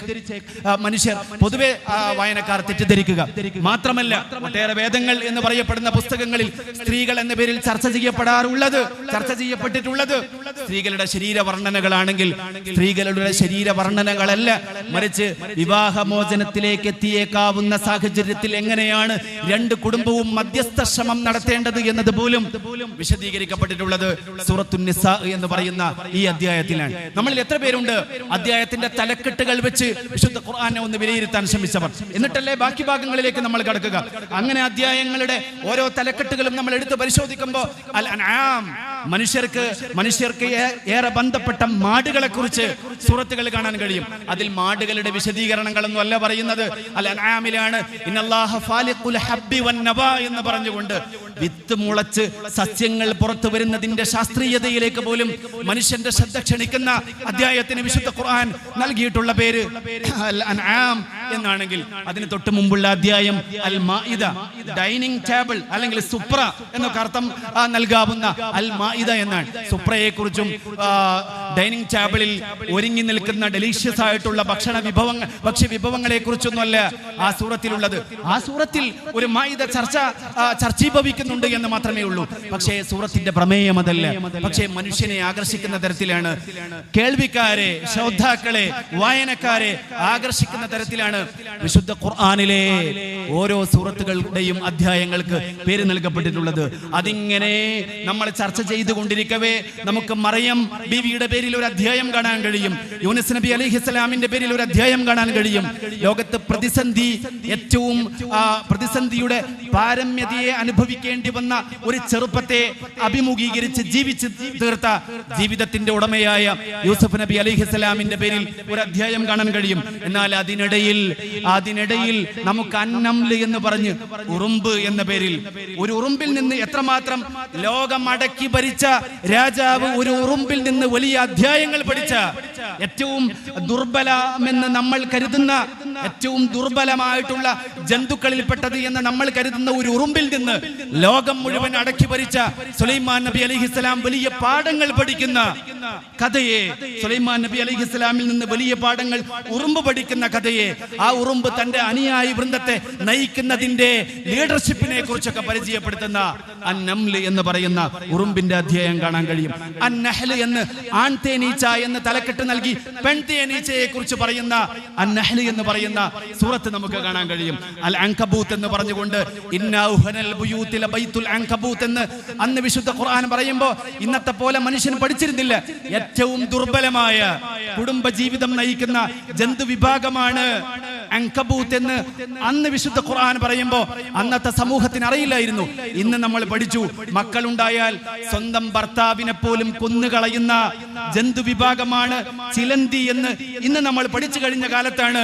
മനുഷ്യർ, പൊതുവെ വായനക്കാർ തെറ്റിദ്ധരിക്കുക. മാത്രമല്ല, ഒട്ടേറെ വേദങ്ങൾ എന്ന് പറയപ്പെടുന്ന പുസ്തകങ്ങളിൽ സ്ത്രീകൾ എന്ന പേരിൽ ചർച്ച ചെയ്യപ്പെട്ടിട്ടുള്ളത് സ്ത്രീകളുടെ ശരീര വർണ്ണനകളാണെങ്കിൽ സ്ത്രീകളുടെ ശരീര വർണ്ണനകളല്ല, മറിച്ച് വിവാഹമോചനത്തിലേക്ക് എത്തിയേക്കാവുന്ന സാഹചര്യത്തിൽ എങ്ങനെയാണ് രണ്ട് കുടുംബവും മധ്യസ്ഥ ശ്രമം നടത്തേണ്ടത് എന്നത് പോലും വിശദീകരിക്കപ്പെട്ടിട്ടുള്ളത് സൂറത്തുൻ നിസാ എന്ന് പറയുന്ന ഈ അധ്യായത്തിലാണ്. നമ്മളിൽ എത്ര പേരുണ്ട് അധ്യായത്തിന്റെ തലക്കെട്ടുകൾ വെച്ച് വിശുദ്ധ ഖുർആനെ ഒന്ന് വിലയിരുത്താൻ ശ്രമിച്ചവർ? എന്നിട്ടല്ലേ ബാക്കി ഭാഗങ്ങളിലേക്ക് നമ്മൾ കടക്കുക. അങ്ങനെ അധ്യായങ്ങളുടെ ഓരോ തലക്കെട്ടുകളും നമ്മൾ എടുത്ത് പരിശോധിക്കുമ്പോൾ അൽ അൻആം, മനുഷ്യർക്ക് ഏറെ ബന്ധപ്പെട്ട മാടുകളെ കുറിച്ച് സൂറത്തുകൾ കാണാൻ കഴിയും. അതിൽ മാടുകളുടെ വിശദീകരണങ്ങളൊന്നും അല്ല പറയുന്നത്. അൽ അൻആമിലാണ് ഇന്നല്ലാഹ ഫാലിഖുൽ ഹബ്ബി വൻ നബാ എന്ന് പറഞ്ഞുകൊണ്ട് വിത്ത് മുളച്ച് സസ്യങ്ങൾ പുറത്തു വരുന്നതിന്റെ ശാസ്ത്രീയതയിലേക്ക് പോലും മനുഷ്യന്റെ ശ്രദ്ധ ക്ഷണിക്കുന്ന അധ്യായത്തിന് വിശുദ്ധ ഖുർആൻ നൽകിയിട്ടുള്ള പേര് അൽ അൻആം എന്നാണെങ്കിൽ അതിന് തൊട്ട് മുമ്പുള്ള അധ്യായം അൽ മാഇദ, ഡൈനിങ് ടേബിൾ അല്ലെങ്കിൽ സുപ്ര എന്നൊക്കെ അർത്ഥം നൽകാവുന്ന അൽ മാഇദ എന്നാണ്. സുപ്രയെ കുറിച്ചും ഡൈനിങ് ടേബിളിൽ ഒരുങ്ങി നിൽക്കുന്ന ഡെലീഷ്യസ് ആയിട്ടുള്ള ഭക്ഷ്യവിഭവങ്ങളെ കുറിച്ചൊന്നുമല്ല ആ സൂറത്തിലുള്ളത്. ആ സൂറത്തിൽ ഒരു മാഇദ ചർച്ചീഭവിക്കുന്നുണ്ട് എന്ന് മാത്രമേ ഉള്ളൂ. പക്ഷേ സൂറത്തിന്റെ പ്രമേയം അതല്ല. പക്ഷേ മനുഷ്യനെ ആകർഷിക്കുന്ന തരത്തിലാണ്, കേൾവിക്കാരെ, ശ്രോതാക്കളെ, വായനക്കാരെ ആകർഷിക്കുന്ന തരത്തിലാണ് വിശുദ്ധ ഖുർആനിലെ ഓരോ സൂറത്തുകളുടെയും അധ്യായങ്ങൾക്ക് പേര് നൽകപ്പെട്ടിട്ടുള്ളത്. അതിങ്ങനെ നമ്മൾ ചർച്ച ചെയ്തുകൊണ്ടിരിക്കവേ നമുക്ക് മറിയം ബീവിയുടെ പേരിൽ ഒരു അധ്യായം കാണാൻ കഴിയും. യൂനുസ് നബി അലൈഹിസ്സലാമിന്റെ പേരിൽ ഒരു അധ്യായം കാണാൻ കഴിയും. ലോകത്ത് ഏറ്റവും പ്രതിസന്ധിയുടെ പാരമ്യതയെ അനുഭവിക്കേണ്ടി വന്ന ഒരു ചെറുപ്പത്തെ അഭിമുഖീകരിച്ച് ജീവിച്ച് തീർത്ത ജീവിതത്തിന്റെ ഉടമയായ യൂസുഫ് നബി അലൈഹിസ്സലാമിന്റെ പേരിൽ ഒരു അധ്യായം കാണാൻ കഴിയും. എന്നാൽ അതിനിടയിൽ നമുക്ക് അന്നംല് എന്ന് പറഞ്ഞ് ഉറുമ്പ് എന്ന പേരിൽ ഒരു ഉറുമ്പിൽ നിന്ന് എത്രമാത്രം ലോകം അടക്കി ഭരിച്ച രാജാവ് ഒരു ഉറുമ്പിൽ നിന്ന് വലിയ അധ്യായങ്ങൾ പഠിച്ച ഏറ്റവും ദുർബലമെന്ന് നമ്മൾ കരുതുന്ന ഏറ്റവും ദുർബലമായിട്ടുള്ള ജന്തുക്കളിൽപ്പെട്ടത് എന്ന് നമ്മൾ കരുതുന്ന ഒരു ഉറുമ്പിൽ നിന്ന് ലോകം മുഴുവൻ അടക്കി ഭരിച്ച സുലൈമാൻ നബി അലൈഹിസ്സലാം വലിയ പാഠങ്ങൾ പഠിക്കുന്ന കഥയെ, സുലൈമാൻ നബി അലൈഹിസ്സലാമിൽ നിന്ന് വലിയ പാഠങ്ങൾ ഉറുമ്പ് പഠിക്കുന്ന കഥയെ, ആ ഉറുമ്പ് തന്റെ അനുയായി വൃന്ദത്തെ നയിക്കുന്നതിന്റെ ലീഡർഷിപ്പിനെ കുറിച്ചൊക്കെ പരിചയപ്പെടുത്തുന്ന അൻ-നംല് എന്ന് പറയുന്ന ഉറുമ്പിന്റെ അധ്യായം കാണാൻ കഴിയും. അൻ-നഹ്ല് എന്ന് ആൺതേനീച്ച എന്ന് തലക്കെട്ട് നൽകി പെൺതേനീച്ചയെ കുറിച്ച് പറയുന്ന അൻ-നഹ്ല് എന്ന് പറയുന്ന പറയുന്ന സൂറത്ത് നമുക്ക് കാണാൻ കഴിയും. അൽ അൻകബൂത്ത് എന്ന് പറഞ്ഞുകൊണ്ട് ഇന്നാ ഉഹനൽ ബുയൂതി ലബൈത്തുൽ അൻകബൂത്ത് എന്ന് അന്ന് വിശുദ്ധ ഖുർആൻ പറയുമ്പോൾ ഇന്നത്തെ പോലെ മനുഷ്യൻ പഠിച്ചിരുന്നില്ല. ഏറ്റവും ദുർബലമായ കുടുംബ ജീവിതം നയിക്കുന്ന ജന്തു വിഭാഗമാണ് അൻകബൂത്ത് എന്ന് അന്ന് വിശുദ്ധ ഖുർആൻ പറയുമ്പോൾ അന്നത്തെ സമൂഹത്തിന് അറിയില്ലായിരുന്നു. ഇന്ന് നമ്മൾ പഠിച്ചു, മക്കളുണ്ടായാൽ സ്വന്തം ഭർത്താവിനെ പോലും കൊന്നുകളയുന്ന ജന്തു വിഭാഗമാണ് ചിലന്തി എന്ന് ഇന്ന് നമ്മൾ പഠിച്ചു കഴിഞ്ഞ കാലത്താണ്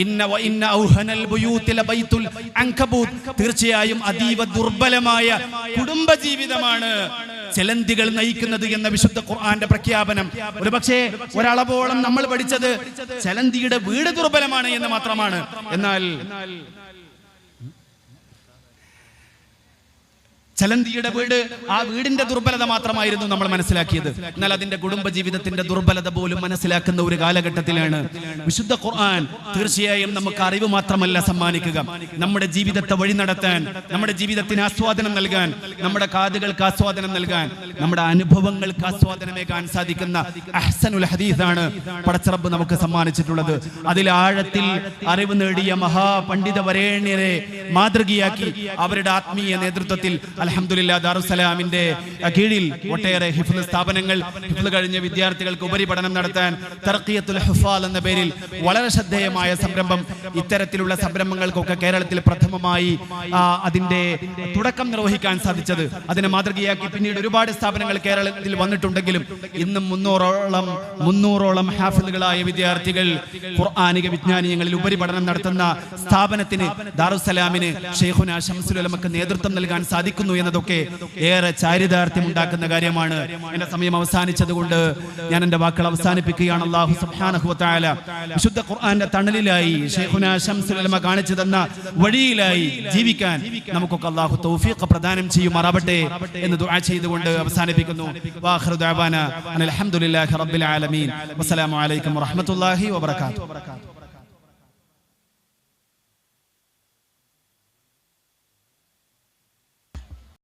ഇന്ന ഔഹനൽ ബുയൂതി ലബൈത്തുൽ അൻകബൂത്ത്. തീർച്ചയായും അതീവ ദുർബലമായ കുടുംബ ജീവിതമാണ് ചിലന്തികൾ നയിക്കുന്നത് എന്ന വിശുദ്ധ ഖുർആന്റെ പ്രഖ്യാപനം. ഒരുപക്ഷേ ഒരളവോളം നമ്മൾ പഠിച്ചത് ചിലന്തിയുടെ വീട് ദുർബലമാണ് എന്ന് മാത്രമാണ്. എന്നാൽ ചലന്തിയുടെ വീട്, ആ വീടിന്റെ ദുർബലത മാത്രമായിരുന്നു നമ്മൾ മനസ്സിലാക്കിയത്. എന്നാൽ അതിന്റെ കുടുംബ ജീവിതത്തിന്റെ ദുർബലത പോലും മനസ്സിലാക്കുന്ന ഒരു കാലഘട്ടത്തിലാണ് വിശുദ്ധ ഖുർആൻ തീർച്ചയായും നമുക്ക് അറിവ് മാത്രമല്ല സമ്മാനിക്കുക, നമ്മുടെ ജീവിതത്തെ വഴി നടത്താൻ, നമ്മുടെ ജീവിതത്തിന് ആസ്വാദനം നൽകാൻ, നമ്മുടെ കാതുകൾക്ക് ആസ്വാദനം നൽകാൻ, നമ്മുടെ അനുഭവങ്ങൾക്ക് ആസ്വാദനമേകാൻ സാധിക്കുന്ന അഹ്സനുൽ ഹദീസാണ് പടച്ചറബ് നമുക്ക് സമ്മാനിച്ചിട്ടുള്ളത്. അതിൽ ആഴത്തിൽ അറിവ് നേടിയ മഹാപണ്ഡിത വരേണ്യരെ മാതൃകയാക്കി അവരുടെ ആത്മീയ നേതൃത്വത്തിൽ അൽഹംദുലില്ലാ ദാറുസ്സലാമിന്റെ കീഴിൽ ഒട്ടേറെ ഹിഫ്ള് സ്ഥാപനങ്ങൾ, ഹിഫ്ള് കഴിഞ്ഞ വിദ്യാർത്ഥികൾക്ക് ഉപരിപഠനം നടത്താൻ തർഖിയത്തുൽ ഹുഫാൽ എന്ന പേരിൽ വളരെ ശ്രദ്ധേയമായ സംരംഭം. ഇത്തരത്തിലുള്ള സംരംഭങ്ങൾക്കൊക്കെ കേരളത്തിൽ പ്രഥമമായി അതിന്റെ തുടക്കം നിർവഹിക്കാൻ സാധിച്ചത്, അതിനെ മാതൃകയാക്കി പിന്നീട് ഒരുപാട് സ്ഥാപനങ്ങൾ കേരളത്തിൽ വന്നിട്ടുണ്ടെങ്കിലും ഇന്നും 300ഓളം ഹാഫിളുകളായ വിദ്യാർത്ഥികൾ ഖുർആനിക വിജ്ഞാനീയങ്ങളിൽ ഉപരിപഠനം നടത്തുന്ന സ്ഥാപനത്തിന് ദാറുസ്സലാമിന് ശൈഖുനാ ശംസുൽ ഉലമക്ക് നേതൃത്വം നൽകാൻ സാധിക്കുന്നു എന്നതൊക്കെ ഏറെ ചാരിതാർത്ഥ്യം ഉണ്ടാക്കുന്ന കാര്യമാണ്. എന്റെ സമയം അവസാനിച്ചതുകൊണ്ട് ഞാൻ എന്റെ വാക്കുകൾ അവസാനിപ്പിക്കുകയാണ്. അല്ലാഹു സുബ്ഹാനഹു വ തആല വിശുദ്ധ ഖുർആന്റെ തണലിലായി ശൈഖുനാ ശംസുൽ ഉലമ കാണിച്ചു തന്ന വഴിയിലായി ജീവിക്കാൻ നമുക്കൊക്കെ അല്ലാഹു തൗഫീഖ് പ്രദാനം ചെയ്യുമാറാവട്ടെ എന്ന് ദുആ ചെയ്തുകൊണ്ട് അവസാനിപ്പിക്കുന്നു. വാഖിറു ദഅവാന അൽഹംദുലില്ലാഹി റബ്ബിൽ ആലമീൻ. വസ്സലാമു അലൈക്കും വറഹ്മത്തുള്ളാഹി വബറകാതുഹു.